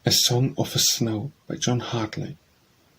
A Song of the Snow by John Hartley.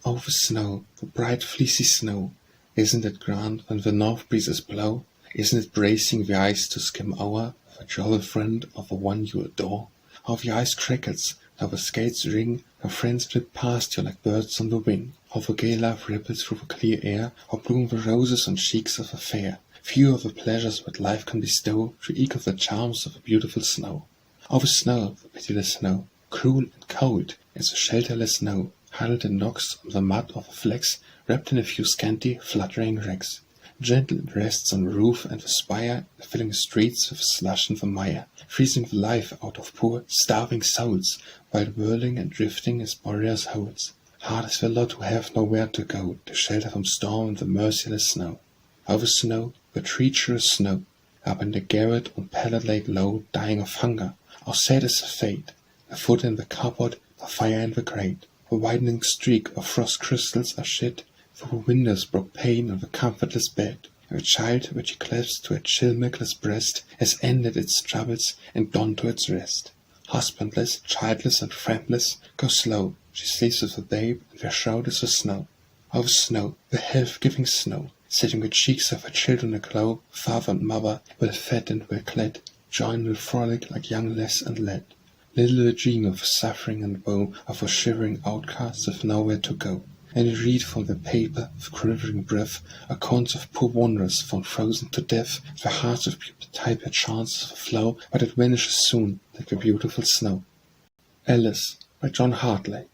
Oh, the snow, the bright fleecy snow, isn't it grand when the north breezes blow? Isn't it bracing the ice to skim o'er the jovial friend of the one you adore? How the ice crackles, how the skates ring, how friends flit past you like birds on the wing, how the gay laugh ripples through the clear air, how bloom the roses on cheeks of the fair. Few of the pleasures that life can bestow should equal the charms of the beautiful snow. Oh, the snow, the pitiless snow, cruel and cold as the shelterless snow, huddled in knocks on the mud of the flecks, wrapped in a few scanty, fluttering rags. Gentle it rests on the roof and the spire, filling the streets with slush and the mire, freezing the life out of poor, starving souls, while whirling and drifting as boreas holds. Hard is the lot who have nowhere to go, to shelter from storm and the merciless snow. Oh, the snow, the treacherous snow, up in the garret on pallid lake low, dying of hunger, how sad is the fate! The foot in the cupboard, the fire in the grate, a widening streak of frost crystals are shed through the windows broke pane on the comfortless bed. A child which he clasps to a chill milkless breast has ended its troubles and gone to its rest. Husbandless, childless and friendless, go slow, she sleeps with the babe, and their shroud is the snow. Oh, the snow, the health-giving snow, setting the cheeks of her children aglow, father and mother, well fed and well clad, join will frolic like young lass and lad. Little they dream of suffering and woe, of the shivering outcasts with nowhere to go. And they read from the paper, with quivering breath, accounts of poor wanderers found frozen to death. Their hearts with people type a chance of a flow, but it vanishes soon, like the beautiful snow. Alice by John Hartley.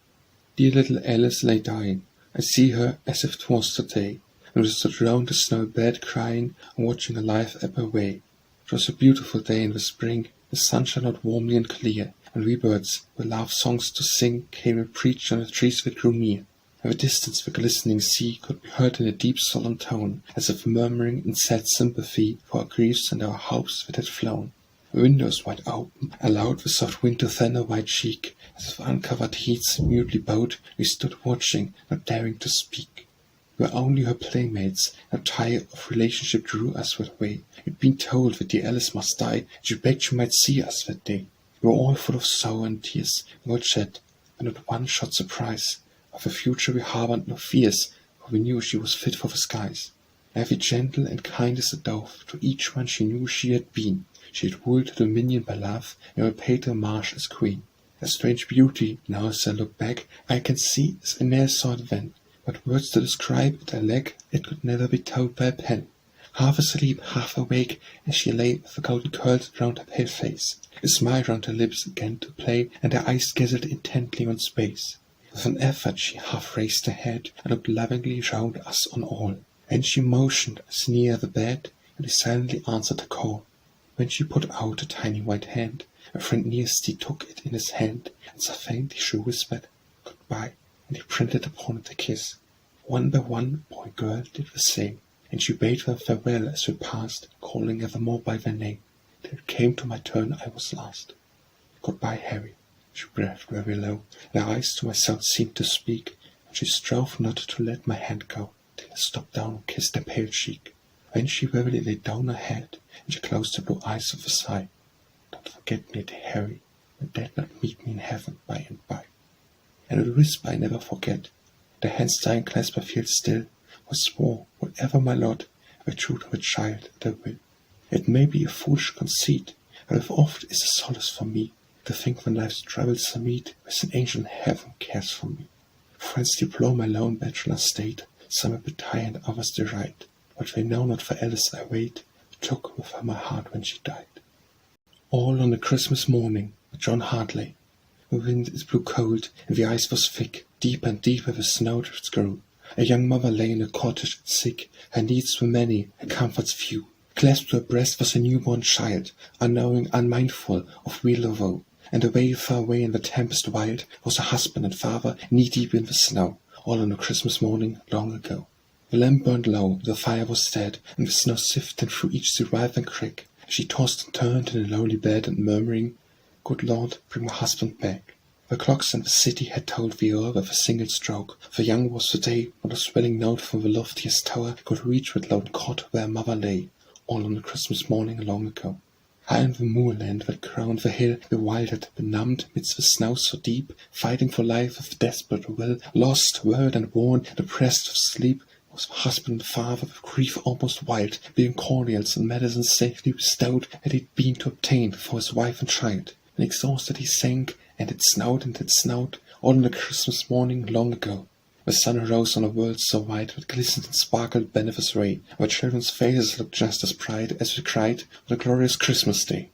Dear little Alice lay dying. I see her as if 'twas today, and we stood round the snowy bed crying, and watching her life ebb away. It was a beautiful day in the spring, the sun shone out warmly and clear, and we birds, with love songs to sing, came and preached on the trees that grew near. In the distance the glistening sea could be heard in a deep solemn tone, as if murmuring in sad sympathy for our griefs and our hopes that had flown. The windows wide open allowed the soft wind to fan her white cheek, as if uncovered heats mutely bowed, we stood watching, not daring to speak. We were only her playmates, no tie of relationship drew us that way. We'd been told that dear Alice must die, and she begged she might see us that day. We were all full of sorrow and tears, we would shed, but not one shot surprise. Of the future we harbored no fears, for we knew she was fit for the skies. Every gentle and kind as a dove, to each one she knew she had been. She had ruled her dominion by love, and repaid her marsh as queen. A strange beauty, now as I look back, I can see as I ne'er saw it then. But words to describe it I lack, it could never be told by a pen. Half asleep, half awake, as she lay with the golden curls round her pale face, a smile round her lips began to play, and her eyes gazed intently on space. With an effort she half raised her head, and looked lovingly round us on all. Then she motioned us near the bed, and we silently answered her call. When she put out a tiny white hand, a friend nearest he took it in his hand, and so faintly she whispered, "Goodbye," and he printed upon it a kiss. One by one, boy and girl did the same, and she bade them farewell as we passed, calling evermore by their name. Till it came to my turn I was last. "Goodbye, Harry," she breathed very low. Her eyes to myself seemed to speak, and she strove not to let my hand go, till I stooped down and kissed her pale cheek. Then she wearily laid down her head, and she closed her blue eyes with a sigh. "Don't forget me, dear Harry, and dare not meet me in heaven by and by." And a whisper I never forget, the hand's dying clasp I feel still, was swore, whatever my lot, I true to a child and I will. It may be a foolish conceit, but if oft is a solace for me, to think when life's troubles I meet, with an angel in heaven cares for me. Friends deplore my lone bachelor state, some a bit high and others deride, but they know not for Alice I wait, who took with her my heart when she died. All on a Christmas morning, by John Hartley. The wind it blew cold, and the ice was thick, deeper and deeper the snowdrifts grew. A young mother lay in a cottage sick, her needs were many, her comforts few. Clasped to her breast was a newborn child, unknowing, unmindful of weal or woe. And away, far away in the tempest wild, was her husband and father, knee-deep in the snow, all on a Christmas morning long ago. The lamp burned low, the fire was dead, and the snow sifted through each survive and crack. She tossed and turned in a lowly bed, and murmuring, "Good Lord, bring my husband back." The clocks in the city had tolled the hour with a single stroke, for young was the day when a swelling note from the loftiest tower could reach that lone cot where her mother lay, all on a Christmas morning long ago. High on the moorland that crowned the hill, bewildered, benumbed midst the snow so deep, fighting for life with desperate will, lost, worried and worn, depressed with sleep, was the husband and father with grief almost wild, being cordials and medicines safely bestowed had it been to obtain for his wife and child. And exhausted he sank, and it snowed, all on a Christmas morning long ago. The sun arose on a world so white that glistened and sparkled beneath his ray, where children's faces looked just as bright as we cried on a glorious Christmas day.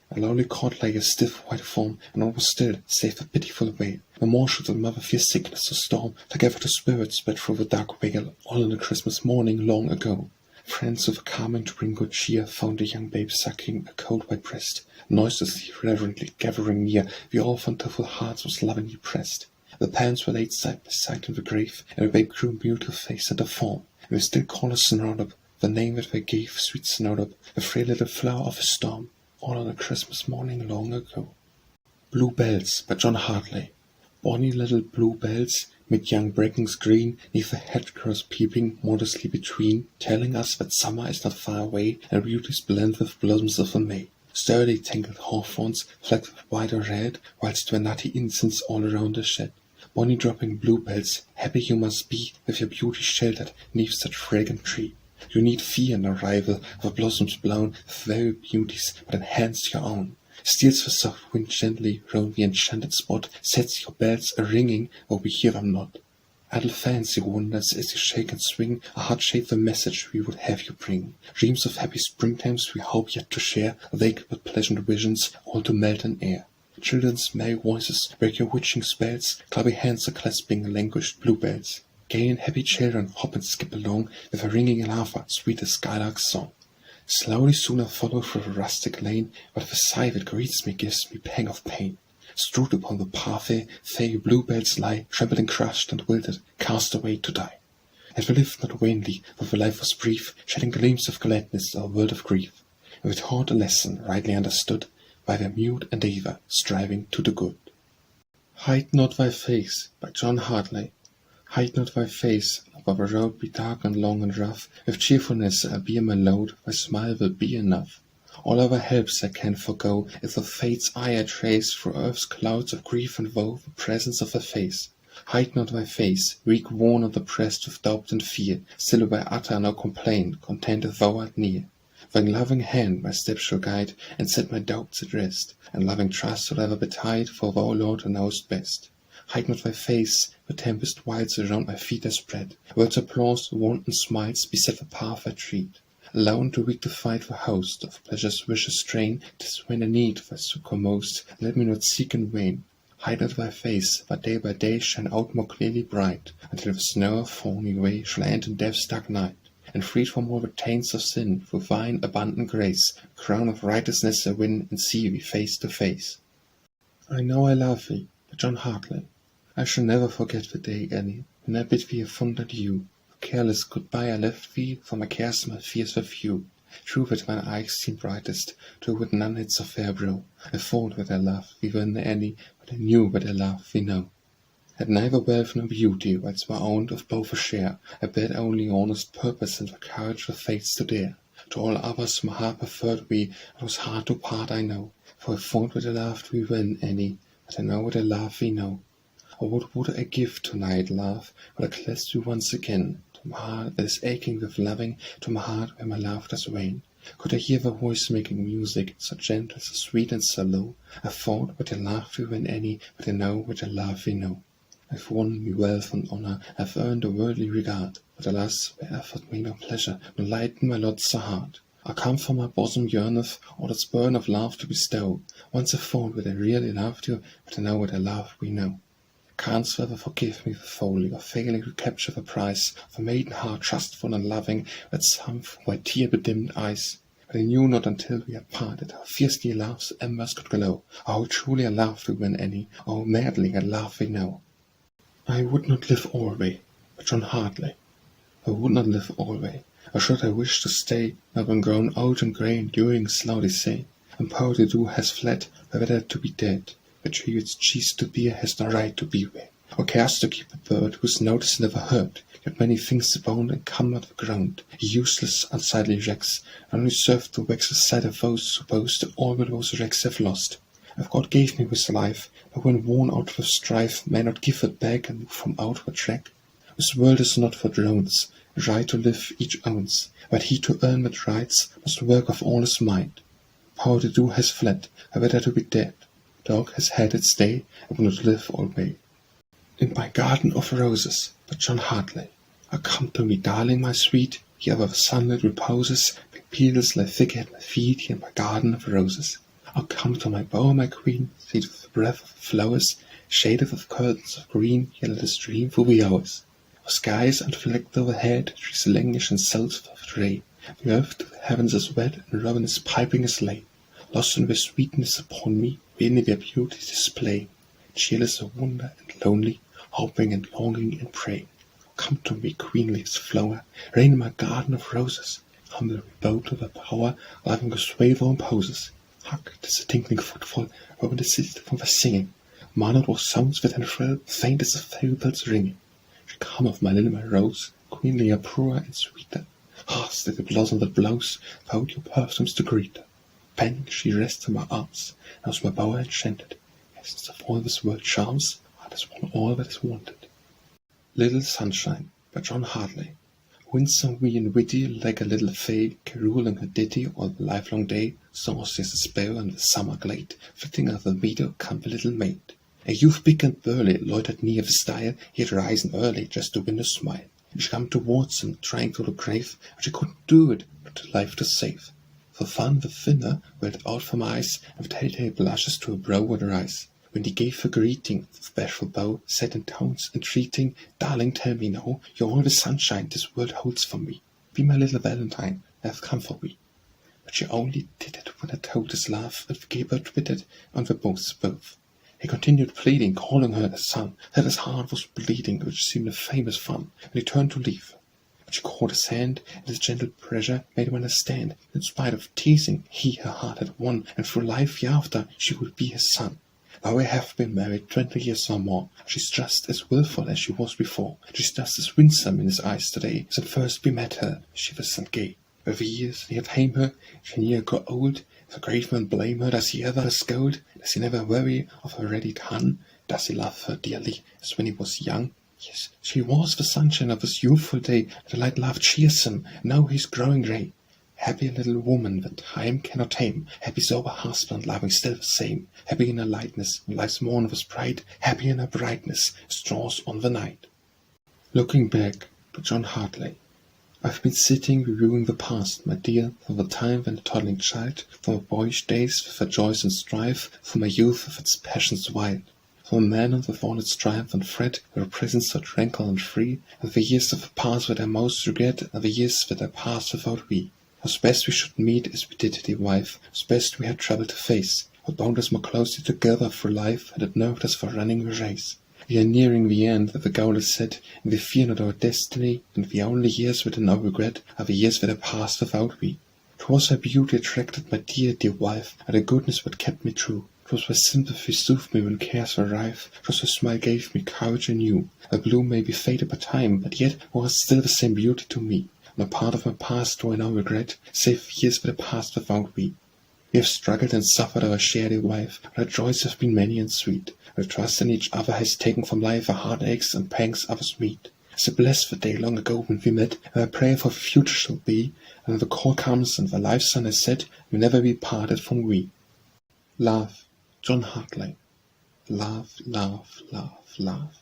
A lowly cot lay a stiff white form, and all was still, save the pitiful wail. No more should the mother fear sickness or storm, together the spirits spread through the dark vale, all on a Christmas morning long ago. Friends with a calming to bring good cheer found the young babe sucking a cold white breast, noiselessly, reverently gathering near, the orphan to full hearts was lovingly pressed. The parents were laid side by side in the grave, and the babe grew mute of face and of form, and we still call her Snowdrop, the name that they gave sweet Snowdrop, the frail little flower of a storm, all on a Christmas morning long ago. Blue Bells by John Hartley. Bonny little blue bells, mid young brackens green, neath the hedgerows peeping modestly between, telling us that summer is not far away, and beauties blend with blossoms of the May. Sturdy tangled hawthorns, flecked with white or red, whilst were nutty incense all around the shed. Bonny dropping bluebells, happy you must be, with your beauty sheltered neath such fragrant tree. You need fear no rival, of blossoms blown, with very beauties, but enhance your own. Steals the soft wind gently round the enchanted spot, sets your bells a-ringing, or we hear them not. Idle fancy wonders as you shake and swing, a heart-shaped the message we would have you bring. Dreams of happy springtimes we hope yet to share, awake with pleasant visions, all to melt in air. Children's merry voices break your witching spells, clubby hands are clasping languished bluebells. Gay and happy children hop and skip along, with a ringing laughter, sweet as skylark's song. Slowly soon I follow through the rustic lane, but the sigh that greets me gives me pang of pain. Strewed upon the pathway, fair bluebells lie, trampled and crushed and wilted, cast away to die. Yet we lived not vainly, for the life was brief, shedding gleams of gladness or world of grief, and we taught a lesson rightly understood, by their mute endeavour, striving to do good. Hide not thy face, by John Hartley. Hide not thy face, though the road be dark and long and rough, with cheerfulness bear my load, thy smile will be enough. All other helps I can forego, if the fate's eye I trace through earth's clouds of grief and woe the presence of thy face. Hide not thy face, weak, worn, and oppressed with doubt and fear, still will I utter no complaint, content if thou art near. Thy loving hand my steps shall guide, and set my doubts at rest, and loving trust shall ever betide, for thou, Lord, knowest best. Hide not thy face, the tempest wilds around my feet are spread, words applause, wanton smiles beset the path I tread. Alone too weak to fight the host of pleasure's vicious strain, 'tis when I need thy succour most, let me not seek in vain. Hide not thy face, but day by day shine out more clearly bright, until the snow of fawning way shall end in death's dark night. And freed from all the taints of sin, through thine abundant grace, a crown of righteousness I win, and see thee face to face. I know I love thee, by John Hartley. I shall never forget the day, Annie, when I bid thee a fond adieu. A careless good-bye I left thee, for my cares my fears were few. True that mine eyes seem brightest, true that none had so fair brow. I thought that I loved thee when, Annie, but I knew that I loved thee now. Had neither wealth nor beauty, whilst my own of both a share, I bad only honest purpose and the courage the fates to dare. To all others my heart preferred thee, it was hard to part I know, for I thought that I loved thee when, Annie, but I know that I love thee now. Oh, what would I give to-night, love, would I clasp you once again, to my heart that is aching with loving, to my heart where my love does wane. Could I hear thy voice making music, so gentle, so sweet and so low, I thought that I loved thee when, Annie, but I know that I love thee now. I've won me wealth and honour, I've earned a worldly regard, but alas, where effort me no pleasure, nor lighten my lot so hard. I come from my bosom yearneth, all its burn of love to bestow. Once I thought that I really loved you, but I know that I love thee now. Canst thou ever forgive me the folly of failing to capture the prize of a maiden heart trustful and loving, that sunk from my tear-bedimmed eyes? But I knew not until we had parted how fiercely love's embers could glow, or how truly I loved thee when, Annie, or how madly I love thee now. I would not live alway, by John Hartley. I would not live alway, or should I wish to stay, now when grown old and grey enduring slowly say, and power to do has fled, were better to be dead, the tree which ceased to bear has no right to be where. Or cares to keep a bird whose note is never heard, yet many things abound and come not of ground, useless, unsightly wrecks, and only serve to vex the sight of those who boast that all but those wrecks have lost. If God gave me this life, but when worn out with strife, may not give it back and move from outward track. This world is not for drones, right to live each owns, but he to earn that rights must work of all his might. Power to do has fled, a better to be dead. Dog has had its day, and will not live alway. In my garden of roses, by John Hartley. Oh, come to me, darling, my sweet, here where the sunlight reposes, pink petals lie thick at my feet, here in my garden of roses. Oh, come to my bower, my queen, seated with the breath of flowers, shaded with curtains of green, here let us dream through the hours. The skies unflecked overhead, trees languish in self of ray, the earth to the heavens is wet, and robin is piping his lay. Lost in their sweetness upon me, we in their beauty display. Cheerless of wonder and lonely, hoping and longing and praying. Come to me, queenly flower, reign in my garden of roses. Humble abode of a power, loving a sway thou imposes. Hark, 'tis a tinkling footfall, over the city from the singing. Mannered with sounds that enthrall, faint as the fairy bells ringing. She come of my little my rose, queenlier, purer, and sweeter. Hearts that the blossom that blows, found your perfumes to greet her. Bending she rests in my arms, now is my bower enchanted. Essence of all this world charms, art has won all that is wanted. Little Sunshine, by John Hartley. Winsome wee and witty, like a little fay, caroling her ditty all the livelong day, saucy as a sparrow in the summer glade, flitting out the meadow come the little maid. A youth big and burly, loitered near the stile, he had risen early just to win a smile. And she come towards him, trying to look grave, but she couldn't do it, but her life to save. For fun the thinner welled out from eyes, and with telltale blushes to her brow would rise. When he gave her greeting, with bashful bow, said in tones entreating, "Darling, tell me now, you're all the sunshine this world holds for me. Be my little Valentine, I have come for thee." But she only did it when I told his love, and Gabriel twittered on the both. He continued pleading, calling her a son, that his heart was bleeding, which seemed a famous fun, when he turned to leave her. But she caught his hand, and his gentle pressure made him understand, in spite of teasing, he her heart had won, and through life hereafter she would be his son. Though we have been married 20 years or more, she's just as wilful as she was before. She's just as winsome in his eyes today, as at first we met her, chivalrous and gay. With the years he had tame her, she near grow old. If a great man blame her, does he ever scold? Does he never worry of her ready done? Does he love her dearly, as when he was young? Yes, she was the sunshine of his youthful day, and the light love cheers him, now he's growing grey. Happy little woman that time cannot tame, happy sober husband loving still the same, happy in her lightness, when life's morn was bright, happy in her brightness, as draws on the night. Looking back, to John Hartley. I've been sitting reviewing the past, my dear, from the time when a toddling child, from my boyish days with their joys and strife, from my youth with its passions wild, from a man with all its triumph and fret, where a presence so tranquil and free, and the years of the past that I most regret, and the years that I passed without thee. How's best we should meet as we did, dear wife, how's best we had trouble to face, what bound us more closely together through life, and it nerved us for running the race. We are nearing the end, that the goal is set, and we fear not our destiny, and the only years that I now regret are the years that I passed without thee. 'Twas her beauty attracted my dear, dear wife, and her goodness what kept me true. 'Twas her sympathy soothed me when cares were rife, 'twas her smile gave me courage anew. Her bloom may be faded by time, but yet was still the same beauty to me. No part of my past do I now regret, save years that I passed without thee. We have struggled and suffered our share, dear wife, but our joys have been many and sweet. Our trust in each other has taken from life the heartaches and pangs others meet. As I bless the day long ago when we met, and my prayer for the future shall be, and when the call comes and the life sun is set, we'll never be parted from we. Love, John Hartley. Love, love, love, love.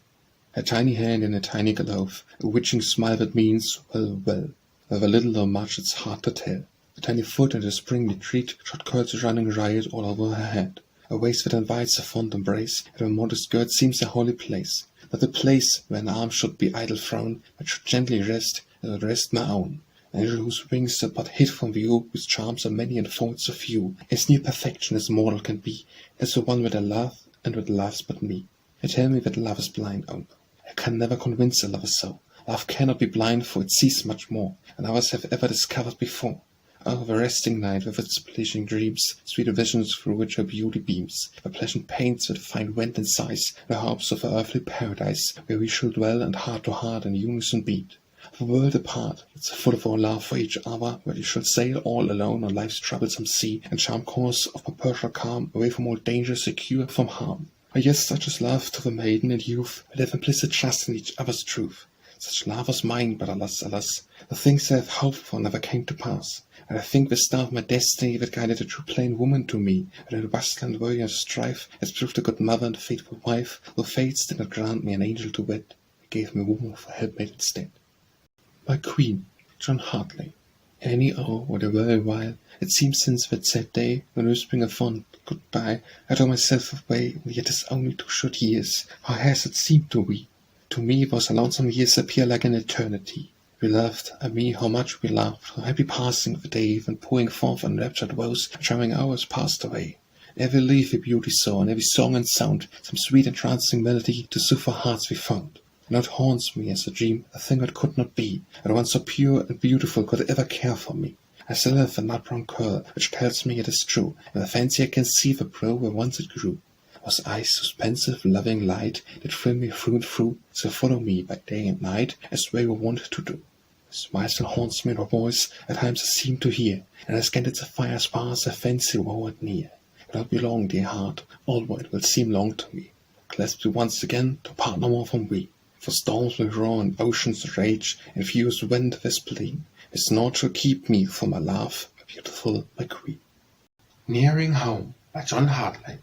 A tiny hand in a tiny glove, a witching smile that means, well, well. Whether little or much, it's hard to tell. A tiny foot and a spring retreat, short curls running riot all over her head. A waist that invites a fond embrace, and her modest skirt seems a holy place. Not a place where an arm should be idle thrown, but should gently rest, as I rest my own. An angel whose wings are but hid from view, whose charms are many and faults of few, as near perfection as mortal can be, as the one that I love, and that loves but me. They tell me that love is blind, oh no. I can never convince a lover so. Love cannot be blind, for it sees much more than others have ever discovered before. Oh, the resting night with its pleasing dreams, sweet visions through which her beauty beams, the pleasant pains that find vent in sighs, the hopes of our earthly paradise, where we shall dwell and heart to heart in unison beat. The world apart, it's full of our love for each other, where we shall sail all alone on life's troublesome sea, and charm course of perpetual calm, away from all danger, secure from harm. Oh yes, such is love to the maiden and youth, that have implicit trust in each other's truth. Such love was mine, but alas, alas, the things I have hoped for never came to pass. And I think the star of my destiny that guided a true plain woman to me, and in bustle and worry and strife, has proved a good mother and faithful wife, though fates did not grant me an angel to wed, they gave me a woman for helpmate instead. My Queen, John Hartley. In any hour or a very while, it seems since that sad day, when whispering a fond goodbye, I tore myself away, and yet 'tis only 2 short years. How has it seemed to we? To me those lonesome years appear like an eternity. We loved, I mean how much we loved, how happy passing of the day, when pouring forth enraptured vows, charming hours passed away. Every leaf we beauty saw, and every song and sound, some sweet entrancing melody to soothe our hearts we found. Now it haunts me as a dream, a thing that could not be, and one so pure and beautiful could ever care for me. I still have the nut-brown curl, which tells me it is true, and I fancy I can see the brow where once it grew. Those eyes, whose pensive, loving light did thrill me through and through, so follow me by day and night, as they were wont to do. A smile still haunts me in her voice, at times I seem to hear, and as scanted the fire's bars I fancy woe at near. It will be long, dear heart, although it will seem long to me, clasp you once again, to part no more from we. For storms will roar and oceans rage, and furious wind is playing, this naught shall keep me from my love, my beautiful, my Queen. Nearing home, by John Hartley.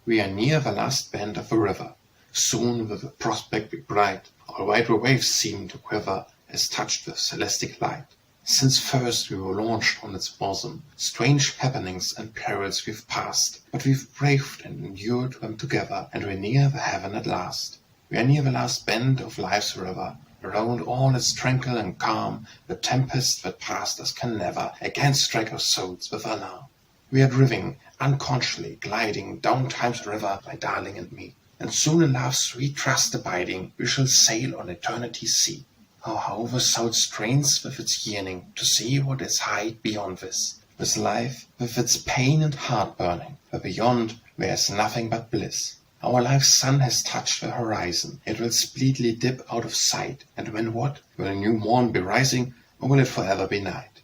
We are near the last bend of the river. Soon will the prospect be bright, all white waves seem to quiver, as touched with celestic light. Since first we were launched on its bosom, strange happenings and perils we've passed, but we've braved and endured them together, and we're near the heaven at last. We are near the last bend of life's river. Around all is tranquil and calm, the tempest that passed us can never again strike our souls with alarm. We are driving, unconsciously gliding down time's river, my darling and me, and soon in love's sweet trust abiding, we shall sail on eternity's sea. How the soul strains with its yearning to see what is hid beyond this life, with its pain and heart-burning, but beyond there is nothing but bliss. Our life's sun has touched the horizon, it will speedily dip out of sight, and when what? Will a new morn be rising, or will it forever be night?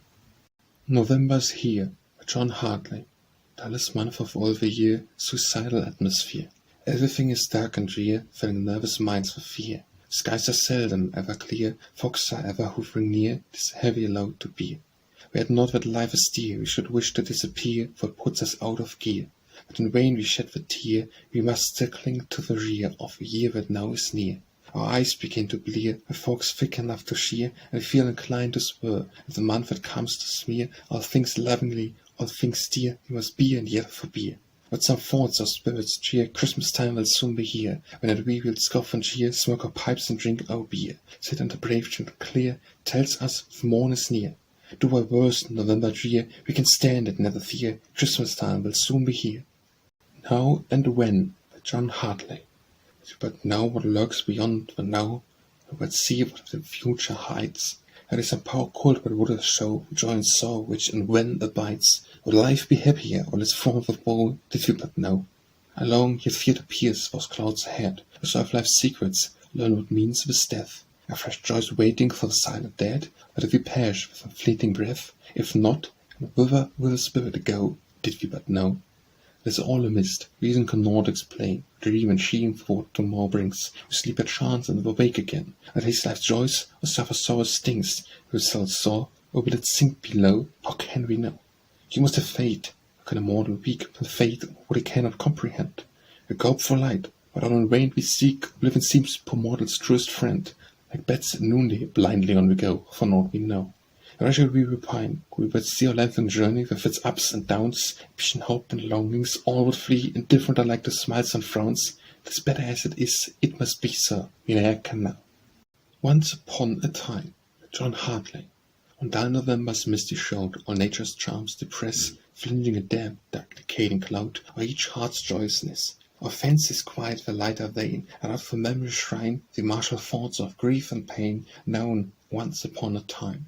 November's here, by John Hartley. Dullest month of all the year, suicidal atmosphere. Everything is dark and drear, filling nervous minds with fear. Skies are seldom ever clear, fogs are ever hovering near, 'tis a heavy load to bear. Were it not that life is dear, we should wish to disappear, for it puts us out of gear. But in vain we shed the tear, we must still cling to the rear of a year that now is near. Our eyes begin to blear, the fog's thick enough to sheer, and we feel inclined to swear, at the month that comes to smear all things lovingly, all things dear, we must be and yet forbear. But some thoughts or spirits cheer, Christmas time will soon be here, when at we will scoff and cheer, smoke our pipes and drink our beer. Sit under brave and clear, tells us the morn is near. Do our worst, November drear, we can stand it, never fear, Christmas time will soon be here. Now and When, by John Hartley. But know what lurks beyond the now, but see what the future hides. There is some power cold but would show joy and sorrow which in when abides. Would life be happier, or less fraught with woe, did we but know? I long yet fear to pierce those clouds ahead, to solve life's secrets, learn what means this death. Are fresh joys waiting for the silent dead, or did we perish with a fleeting breath? If not, whither will the spirit go, did we but know? It is all a mist, reason cannot explain, dream and sheen for what tomorrow brings. We sleep at chance and will wake again, and taste life's joys, or suffer sorrow's stings. Will soul soar, or will it sink below? How can we know? You must have faith. How can a mortal weak with faith what he cannot comprehend? We grope for light, but all in vain we seek. Oblivion seems poor mortal's truest friend. Like bats at noonday, blindly on we go, for naught we know. Where shall we repine? Could we but see our lengthened journey with its ups and downs, ambition, hope, and longings, all would flee, indifferent alike to smiles and frowns. 'Tis better as it is, it must be so, we ne'er can know. Once upon a time, by John Hartley. On dull November's misty shroud, all nature's charms depress, flinging a damp, dark, decaying cloud o'er each heart's joyousness. Our fancies quiet the lighter vein, and out from memory's shrine the martial thoughts of grief and pain, known once upon a time.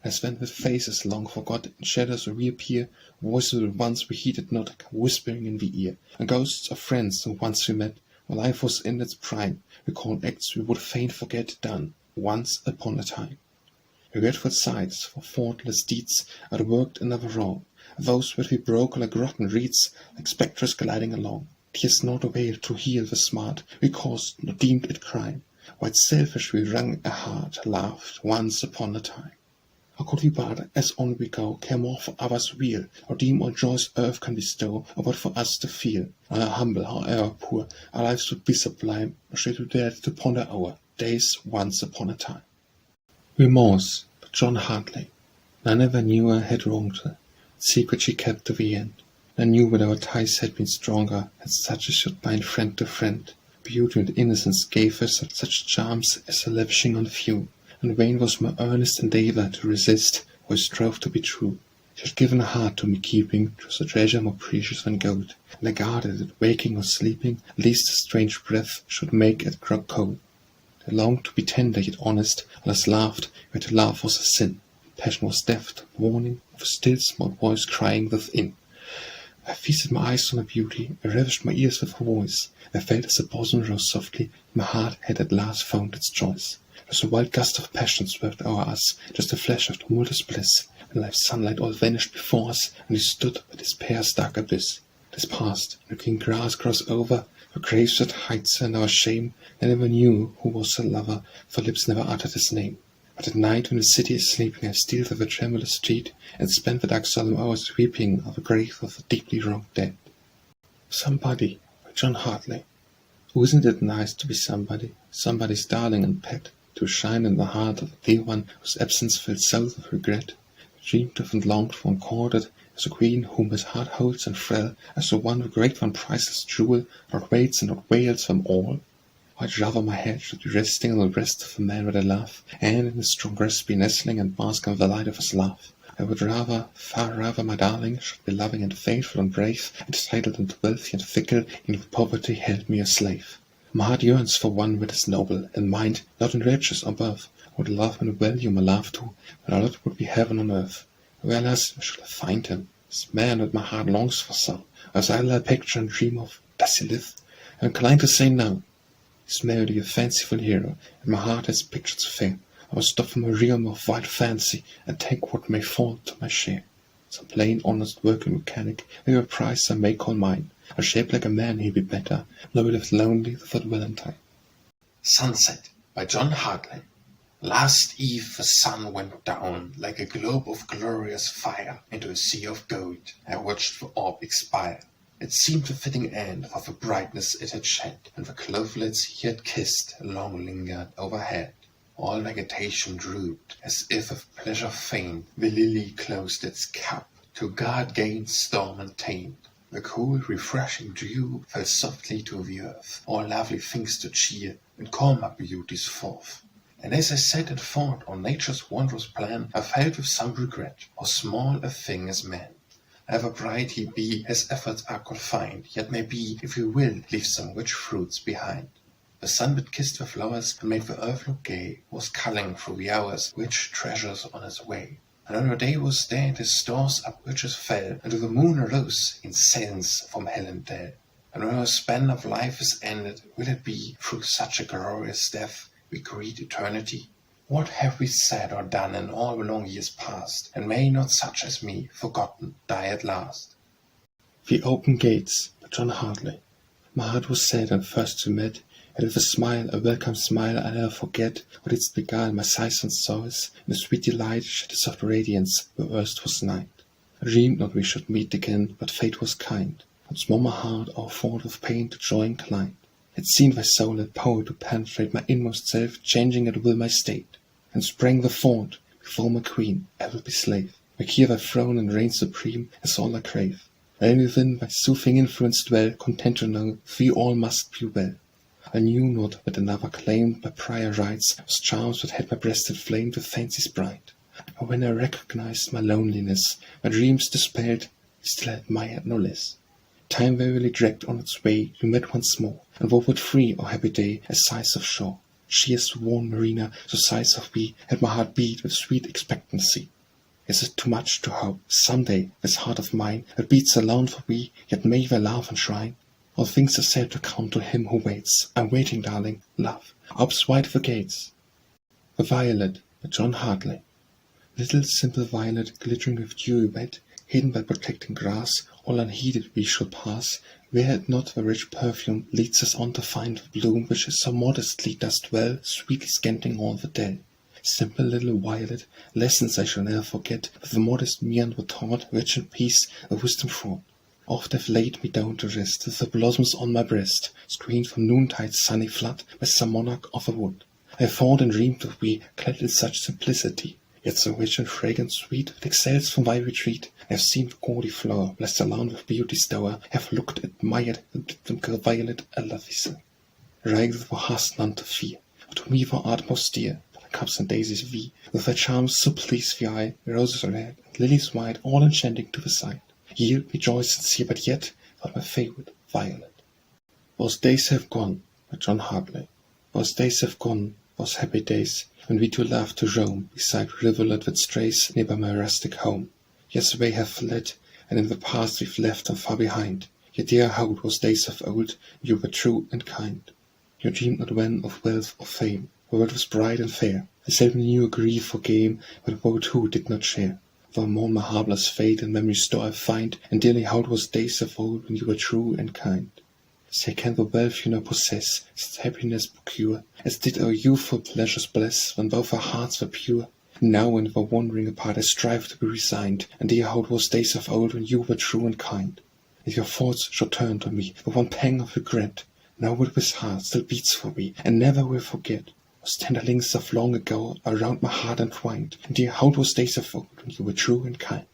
As when with faces long forgot in shadows reappear, voices that once we heeded not come whispering in the ear, and ghosts of friends who once we met, while life was in its prime, recall acts we would fain forget done, once upon a time. Regretful sighs for faultless deeds outworked another wrong, those that we broke like rotten reeds, like spectres gliding along. Tears not availed to heal the smart we caused, nor deemed it crime, while selfish we wrung a heart, laughed once upon a time. How could we but, as on we go, care more for others' weal, or deem all joys earth can bestow, or what for us to feel? However humble, however poor, our lives would be sublime, or should we dare to ponder our days once upon a time. Remorse, by John Hartley. None ever knew I had wronged her. Secret she kept to the end. None knew that our ties had been stronger, had such as should bind friend to friend. Beauty and innocence gave her such charms as a lavishing on few. And vain was my earnest endeavour to resist, or I strove to be true. She had given a heart to me keeping, 'twas a treasure more precious than gold, and I guarded it, waking or sleeping, lest a strange breath should make it grow cold. I longed to be tender yet honest, others laughed, where to laugh was a sin. Passion was deft, warning of a still small voice crying within. I feasted my eyes on her beauty, I ravished my ears with her voice. I felt as the bosom rose softly, my heart had at last found its choice. As a wild gust of passion swept o'er us, just a flash of tumultuous bliss, and life's sunlight all vanished before us, and we stood by despair's dark abyss. This past, and the green grass grows over, her graves at heights and our shame. I never knew who was her lover, for lips never uttered his name. But at night when the city is sleeping, I steal through the tremulous street, and spend the dark solemn hours weeping of the grave of the deeply wronged dead. Somebody, by John Hartley. Oh, isn't it nice to be somebody, somebody's darling and pet? To shine in the heart of the dear one whose absence filled souls with regret, dreamed of and longed for and courted, as a queen whom his heart holds and frail, as the one the great one prizes jewel, not waits and not wails them all. I'd rather my head should be resting on the breast of the man that I love, and in his strong breast be nestling and bask in the light of his love. I would rather, far rather, my darling should be loving and faithful and brave, and titled and wealthy and fickle, and with poverty held me a slave. My heart yearns for one that is noble, and mind not in riches above, would love and value my love too, when our lot would be heaven on earth. Where else shall I find him, this man that my heart longs for so, as I lie picture and dream of? Does he live? I am inclined to say no. Is merely a fanciful hero, and my heart has pictures fair. I will stop from a realm of wild fancy, and take what may fall to my share. Some plain honest working mechanic, with a price I may call mine. A shape like a man he'd be better, though he lived lonely without Valentine. Sunset, by John Hartley. Last eve the sun went down like a globe of glorious fire into a sea of gold. I watched the orb expire. It seemed the fitting end of the brightness it had shed, and the clovelets he had kissed long lingered overhead. All vegetation drooped, as if of pleasure faint. The lily closed its cup, to guard gainst storm and taint. The cool, refreshing dew fell softly to the earth, all lovely things to cheer, and call my beauties forth. And as I sat and thought on nature's wondrous plan, I felt with some regret, how small a thing is man. However bright he be, his efforts are confined, yet may be, if he will, leave some rich fruits behind. The sun that kissed the flowers, and made the earth look gay, was culling through the hours rich treasures on his way. And when the day was there, and his stores up riches fell, and to the moon arose in sands from hill and dell. And when our span of life is ended, will it be through such a glorious death we greet eternity? What have we said or done in all the long years past, and may not such as me, forgotten, die at last? The Open Gates, by John Hartley. My heart was sad when first we met, and with a smile, a welcome smile, I never forget, what didst beguile my sighs and sorrows, and a sweet delight shed a soft radiance where erst was night. I dreamed not we should meet again, but fate was kind. Once more my heart, our thought of pain, to joy inclined. It seemed thy soul had power to penetrate my inmost self, changing at will my state. And sprang the thought, before my queen, I will be slave. Make here thy throne and reign supreme, is all I crave. Wherein within thy soothing influence dwell, content to know, thee all must be well. I knew not that another claimed by prior rights those charms that had my breast inflamed with fancies bright. But when I recognized my loneliness, my dreams dispelled, still I admired no less. Time wearily dragged on its way, we met once more, and what would free our happy day as sighs of shore. She is the warm marina, the size of me, and my heart beat with sweet expectancy. Is it too much to hope, someday, this heart of mine, that beats alone for me, yet may their love enshrine? All things are said to count to him who waits. I'm waiting, darling, love, opes wide the gates. The Violet, by John Hartley. Little simple violet, glittering with dewy wet, hidden by protecting grass, all unheeded we shall pass, were it not the rich perfume leads us on to find the bloom which so modestly does dwell, sweetly scanting all the dell. Simple little violet, lessons I shall ne'er forget, with the modest mien were taught, rich in peace, a wisdom fraught. Oft have laid me down to rest, with the blossoms on my breast, screened from noontide's sunny flood by some monarch of a wood. I have thought and dreamed of we, clad in such simplicity, yet so rich and fragrant sweet, it excels from my retreat. I have seen the gaudy flower, blessed alone with beauty's dower, have looked, admired, and bid them call violet a lovise. Rags thou hast none to fear, for to me thou art most dear. Cups and daisies thee, with thy charms so please the eye, roses red and lilies white, all enchanting to the sight. Yield me joy sincere, but yet thou art my favourite violet. Those days have gone, by John Hartley. Those days have gone, those happy days, when we two loved to roam beside the rivulet that strays near by my rustic home. Yes, they have fled, and in the past we've left them far behind. Yet dear how those days of old, you were true and kind. You dreamed not then of wealth or fame. The world was bright and fair, and seldom knew a grief for game, but woe too did not share. Though mourn my harmless fate, and memory's store I find, and dearly how it was days of old, when you were true and kind. Say, can the wealth you now possess, its happiness procure, as did our youthful pleasures bless, when both our hearts were pure? Now, when we're wandering apart, I strive to be resigned, and dear how it was days of old, when you were true and kind. If your thoughts should turn to me, with one pang of regret, now with this heart still beats for me, and never will forget. Those tender links of long ago are round my heart entwined, and dear how those days of old, when you were true and kind.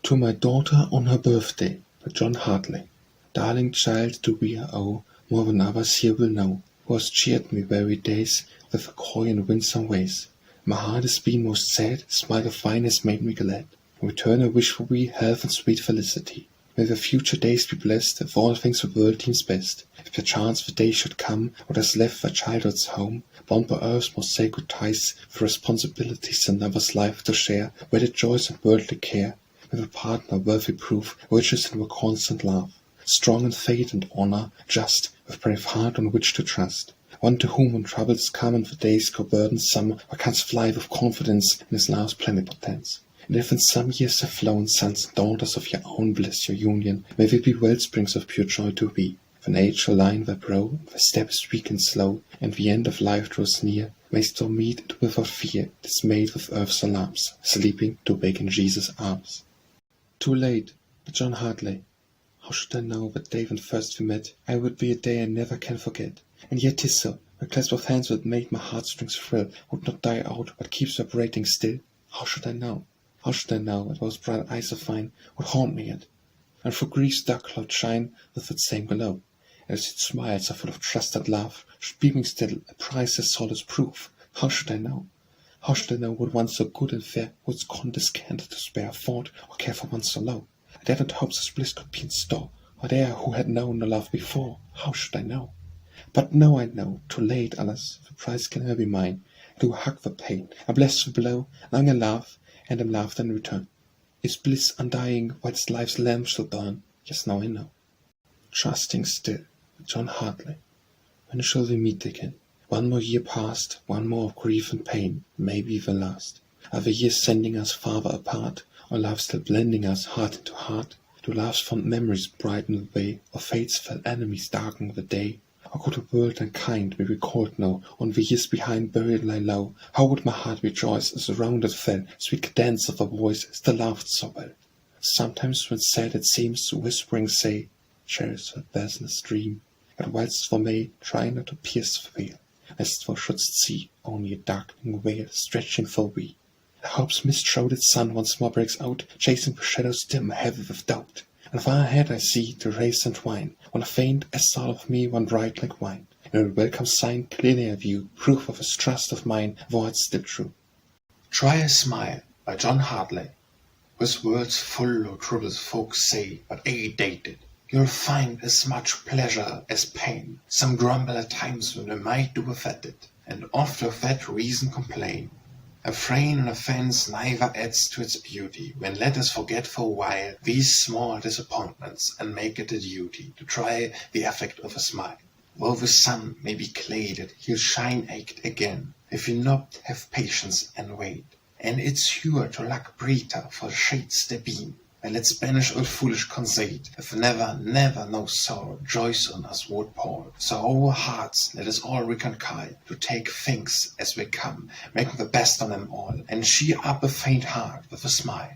To my daughter on her birthday, by John Hartley. Darling child, to we I owe more than others here will know, who has cheered me weary days with her coy and winsome ways. My heart has been most sad, a smile of thine has made me glad. In return I wish for we health and sweet felicity. May the future days be blessed, of all things the world deems best. If perchance the day should come, what has left thy childhood's home, bound by earth's most sacred ties, with responsibilities in another's life to share, wedded joys and worldly care, with a partner worthy proof, riches and with constant love, strong in faith and honor, just, with brave heart on which to trust. One to whom when troubles come and the days grow burdensome, thou canst fly with confidence in his love's plenipotence. And if in some years have flown sons and daughters of your own bless your union, may they be wellsprings of pure joy to thee. When age shall line thy brow, thy step is weak and slow, and the end of life draws near, mayst thou meet it without fear, dismayed with earth's alarms, sleeping to wake in Jesus' arms. Too late, by John Hartley. How should I know that day when first we met, I would be a day I never can forget? And yet 'tis so, the clasp of hands that made my heartstrings thrill, would not die out, but keeps vibrating still. How should I know? How should I know that those bright eyes of thine would haunt me yet, and through grief's dark cloud shine with that same glow? And as its smiles are full of trusted love, should beaming still a priceless solace prove? How should I know? How should I know what one so good and fair would condescend to spare a thought or care for one so low? I dared not hope such bliss could be in store, or there who had known no love before. How should I know? But now I know, too late, alas, the price can ne'er be mine. I do hug the pain, I bless the blow, long I laugh, and am laughed in return. Is bliss undying, whilst life's lamp shall burn? Yes, now I know. Trusting still, John Hartley. When shall we meet again? One more year past, one more of grief and pain, maybe the last. Are the years sending us farther apart, or love still blending us heart into heart? Do love's fond memories brighten the way, or fate's fell enemies darken the day? Or could a world unkind be recalled now, on the years behind buried lie low? How would my heart rejoice as around it fell, sweet cadence of a voice still laughed so well? Sometimes when sad it seems, whispering say, cherish the business dream, yet whilst thou may, try not to pierce the veil, lest thou shouldst see only a darkening veil stretching for thee. The hope's mist-shrouded sun once more breaks out, chasing the shadows dim, heavy with doubt. And far ahead I see the race and wine, one faint as thought of me, one bright like wine. And a welcome sign clearly I view, proof of his trust of mine, words still true. Try a Smile, by John Hartley. With words full of troubles folks say, but dated, You'll find as much pleasure as pain. Some grumble at times when they might do without it, and oft of that reason complain. A frown and offence neither adds to its beauty, when let us forget for a while these small disappointments, and make it a duty to try the effect of a smile. Though the sun may be clouded, he'll shine again, if you not have patience and wait. And it's sure to lack brighter for shades there beam. And let's banish all foolish conceit, if never, never no sorrow joys on us would pour. So our hearts let us all reconcile, to take things as they come, make the best on them all, and cheer up a faint heart with a smile.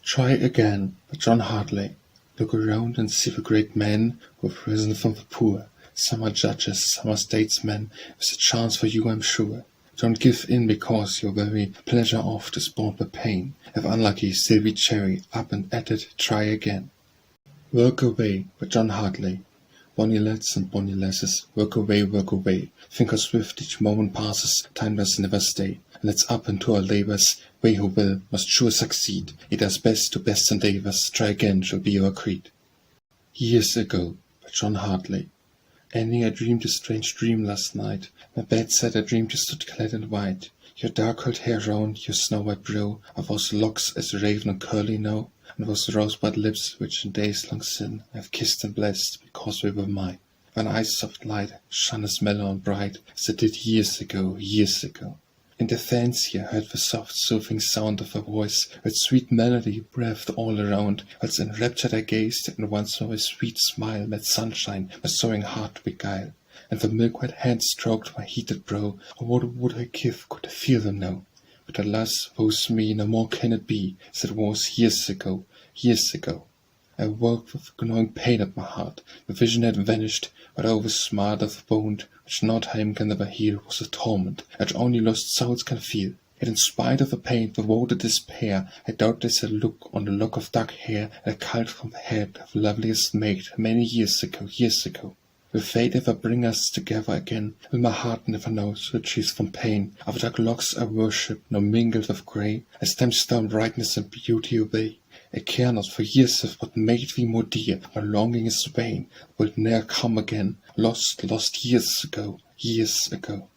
Try Again by John Hartley. Look around and see the great men who have risen from the poor. Some are judges, some are statesmen, with a chance for you I'm sure. Don't give in because your very pleasure oft is bought with pain. If unlucky, still be chary, up and at it, try again. Work Away by John Hartley. Bonny lads and bonny lasses, work away, think how swift each moment passes, time does never stay. Let's up into our labours, we who will must sure succeed. It does best to best endeavours, try again shall be our creed. Years Ago by John Hartley. Ending, I dreamed a strange dream last night. My bedside I dreamed you stood clad in white. Your dark curled hair round your snow-white brow, of those locks as raven and curly now, and those rosebud lips which in days long sin I have kissed and blessed because they were mine. Thine eyes soft light shone as mellow and bright as it did years ago, years ago. In the fancy I heard the soft soothing sound of her voice, with sweet melody breathed all around, whilst enraptured I gazed, and once more a sweet smile met sunshine my soaring heart to beguile, and the milk-white hand stroked my heated brow. Oh, what would I give could I feel them now? But alas, woe's me, no more can it be, as it was years ago, years ago. I woke with gnawing pain at my heart. The vision had vanished, but oh, the smart of the wound, which no time can ever heal, was a torment, which only lost souls can feel. Yet in spite of the pain, the woe, the despair, I doubtless had look on the lock of dark hair that culled from the head of the loveliest maid many years ago, years ago. Will fate ever bring us together again? Will my heart never know surcease from pain? Of dark locks I worship, now mingled with grey, as time's stern brightness and beauty obey. I care not, for years have but made thee more dear. My longing is vain, wilt ne'er come again. Lost, lost years ago, years ago.